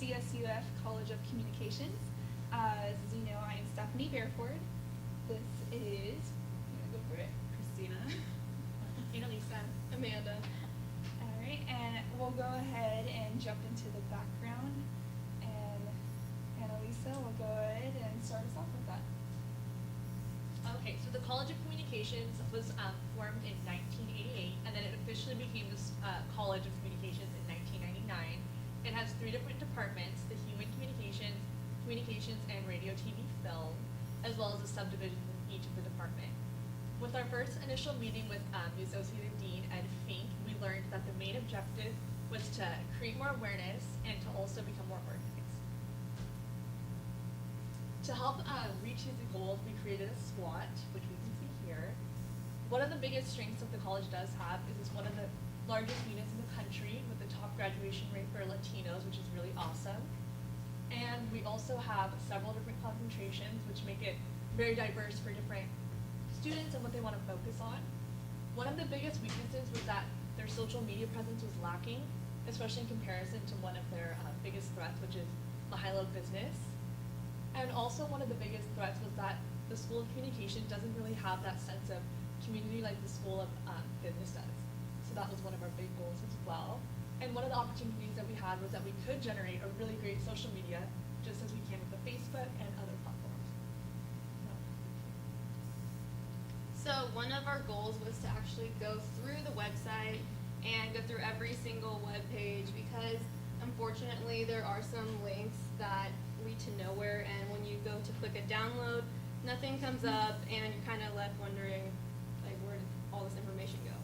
CSUF College of Communications. As you know, I am Stephanie Bearford. This is, I'm gonna go for it, Christina. Annalisa. Amanda. All right, and we'll go ahead and jump into the background. And Annalisa will go ahead and start us off with that. Okay, so the College of Communications was formed in 1988, and then it officially became the College of Communications in 1999. It has 3 different departments: the Human Communications, Communications, and Radio, TV, Film, as well as the subdivisions in each of the department. With our first initial meeting with the Associate Dean, Ed Fink, we learned that the main objective was to create more awareness and to also become more organized. To help reach these goals, we created a SWOT, which we can see here. One of the biggest strengths that the college does have is it's one of the largest units in the country with the top graduation rate for Latinos, which is really awesome. And we also have several different concentrations, which make it very diverse for different students and what they want to focus on. One of the biggest weaknesses was that their social media presence was lacking, especially in comparison to one of their biggest threats, which is the high-low business. And also one of the biggest threats was that the School of Communication doesn't really have that sense of community like the School of Business does. So that was one of our big goals as well. And one of the opportunities that we had was that we could generate a really great social media, just as we can with the Facebook and other platforms. So one of our goals was to actually go through the website and go through every single web page, because unfortunately there are some links that lead to nowhere, and when you go to click a download, nothing comes up and you're kind of left wondering, like, where did all this information go?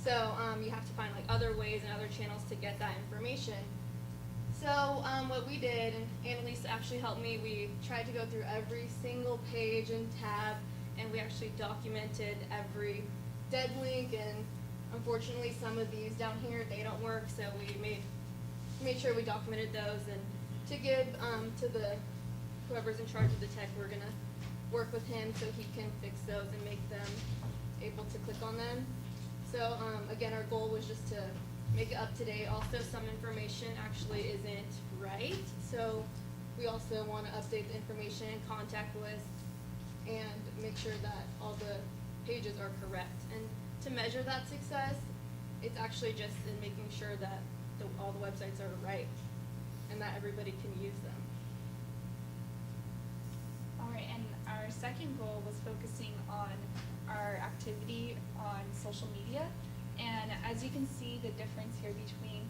So you have to find like other ways and other channels to get that information. So what we did, and Annalisa actually helped me, we tried to go through every single page and tab, and we actually documented every dead link, and unfortunately some of these down here, they don't work, so we made sure we documented those, and to give to the whoever's in charge of the tech, we're gonna work with him so he can fix those and make them able to click on them. So again, our goal was just to make it up to date. Also, some information actually isn't right, so we also want to update the information, contact list, and make sure that all the pages are correct. And to measure that success, it's actually just in making sure that all the websites are right and that everybody can use them. All right, and our second goal was focusing on our activity on social media. And as you can see, the difference here between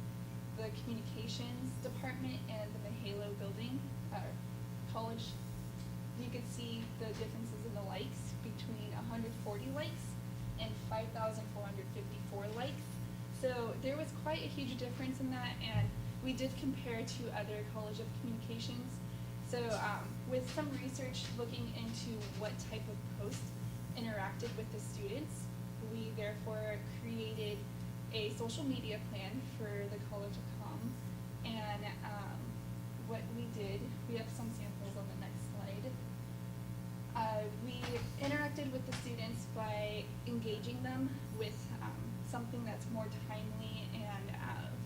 the communications department and the Mahalo building, college, you can see the differences in the likes between 140 likes and 5,454 likes. So there was quite a huge difference in that, and we did compare to other College of Communications. So with some research looking into what type of posts interacted with the students, we therefore created a social media plan for the College of Comm. And what we did, we have some samples on the next slide. We interacted with the students by engaging them with something that's more timely, and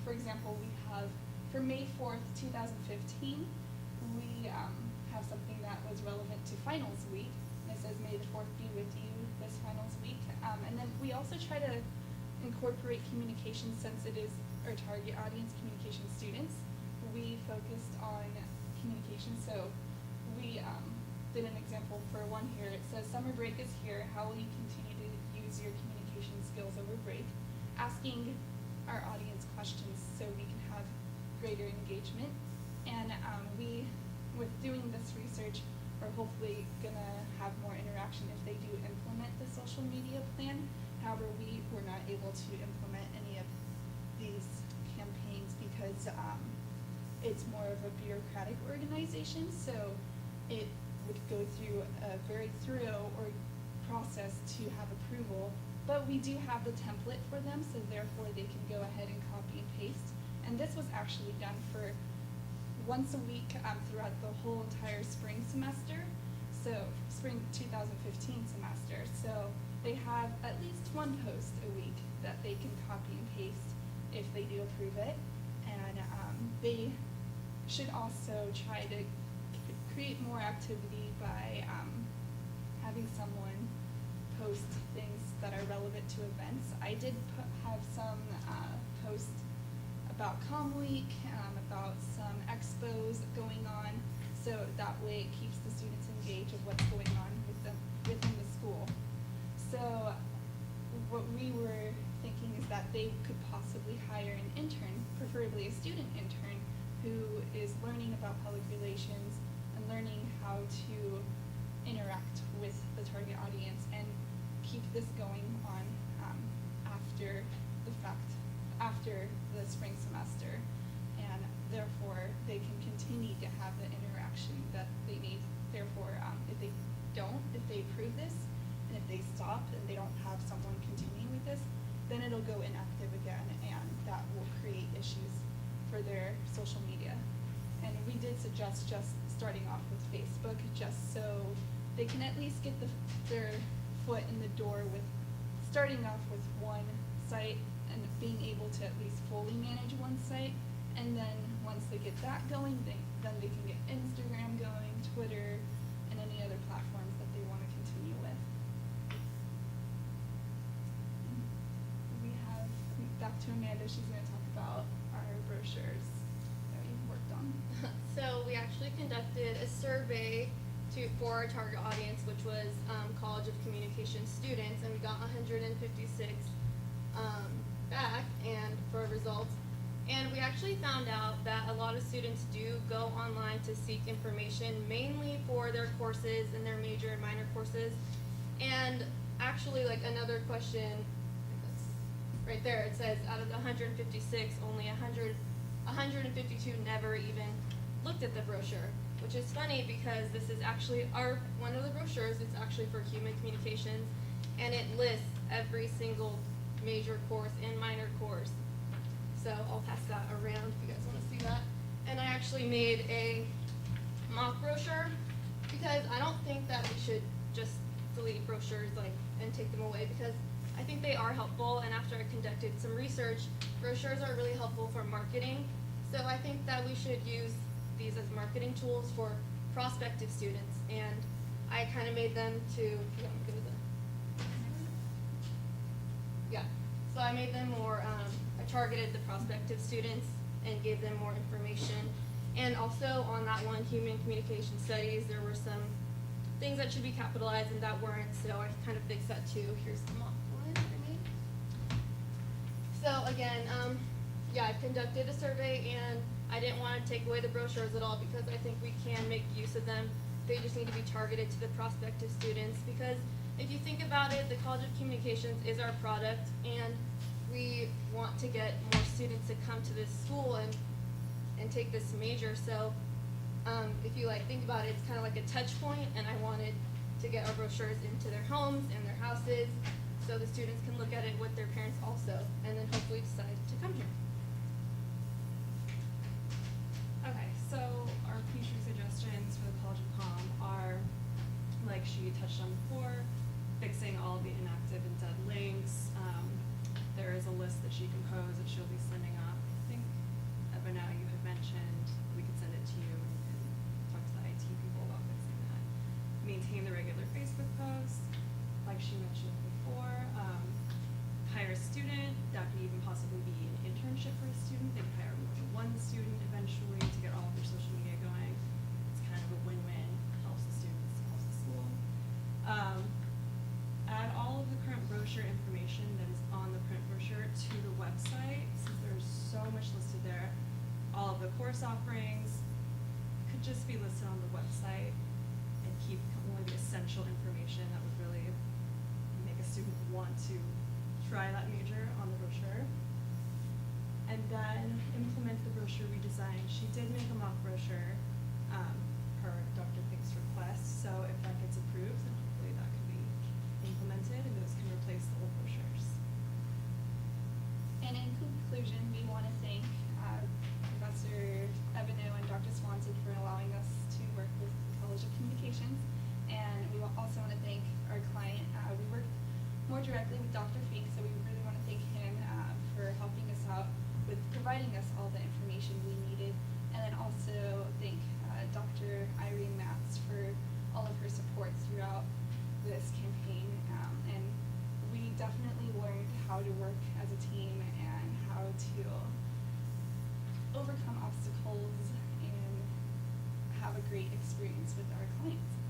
for example, we have for May 4th, 2015, we have something that was relevant to finals week. It says, "May the 4th be with you this finals week." And then we also try to incorporate communication since it is our target audience, communication students. We focused on communication, so we did an example for one here. It says, "Summer break is here. How will you continue to use your communication skills over break?" Asking our audience questions so we can have greater engagement. And we, with doing this research, are hopefully gonna have more interaction if they do implement the social media plan. However, we were not able to implement any of these campaigns because it's more of a bureaucratic organization, so it would go through a very thorough process to have approval. But we do have the template for them, so therefore they can go ahead and copy and paste. And this was actually done for once a week throughout the whole entire spring semester, so spring 2015 semester. So they have at least one post a week that they can copy and paste if they do approve it. And they should also try to create more activity by having someone post things that are relevant to events. I did have some posts about Comm Week, about some expos going on, so that way it keeps the students engaged with what's going on within the school. So what we were thinking is that they could possibly hire an intern, preferably a student intern, who is learning about public relations and learning how to interact with the target audience and keep this going on after the fact, after the spring semester, and therefore they can continue to have the interaction that they need. Therefore, if they approve this, and if they stop and they don't have someone continuing with this, then it'll go inactive again, and that will create issues for their social media. And we did suggest just starting off with Facebook, just so they can at least get their foot in the door with starting off with one site and being able to at least fully manage one site. And then once they get that going, then they can get Instagram going, Twitter, and any other platforms that they want to continue with. We have, back to Amanda, she's going to talk about our brochures that we've worked on. So we actually conducted a survey for our target audience, which was College of Communication students, and we got 156 back and for results. And we actually found out that a lot of students do go online to seek information, mainly for their courses and their major and minor courses. And actually, like, another question, right there, it says out of the 156, only 152 never even looked at the brochure, which is funny because this is actually one of the brochures. It's actually for human communications, and it lists every single major course and minor course. So I'll pass that around if you guys want to see that. And I actually made a mock brochure because I don't think that we should just delete brochures and take them away, because I think they are helpful, and after I conducted some research, brochures are really helpful for marketing. So I think that we should use these as marketing tools for prospective students, and I kind of made them so I made them more, I targeted the prospective students and gave them more information. And also on that one, human communication studies, there were some things that should be capitalized and that weren't, so I kind of fixed that too. Here's the mock one I made. So again, I conducted a survey, and I didn't want to take away the brochures at all because I think we can make use of them. They just need to be targeted to the prospective students, because if you think about it, the College of Communications is our product, and we want to get more students to come to this school and take this major. So if you think about it, it's kind of like a touch point, and I wanted to get our brochures into their homes and their houses so the students can look at it with their parents also, and then hopefully decide to come here. Okay, so our future suggestions for the College of Comm are, like she touched on before, fixing all of the inactive and dead links. There is a list that she composed that she'll be sending up. I think by now you had mentioned we could send it to you, and you can talk to the IT people about fixing that. Maintain the regular Facebook posts, like she mentioned before. Hire a student. That could even possibly be an internship for a student. They could hire more than one student eventually to get all of their social media going. It's kind of a win-win. Helps the students, helps the school. Add all of the current brochure information that is on the print brochure to the website, since there's so much listed there. All of the course offerings could just be listed on the website, and keep only the essential information that would really make a student want to try that major on the brochure. And then implement the brochure redesign. She did make a mock brochure per Dr. Pink's request, so if that gets approved, then hopefully that can be implemented and those can replace the old brochures. And in conclusion, we want to thank Professor Ebineau and Dr. Swanson for allowing us to work with the College of Communications. And we also want to thank our client. We work more directly with Dr. Fink, so we really want to thank him for helping us out with providing us all the information we needed. And then also experience with our clients.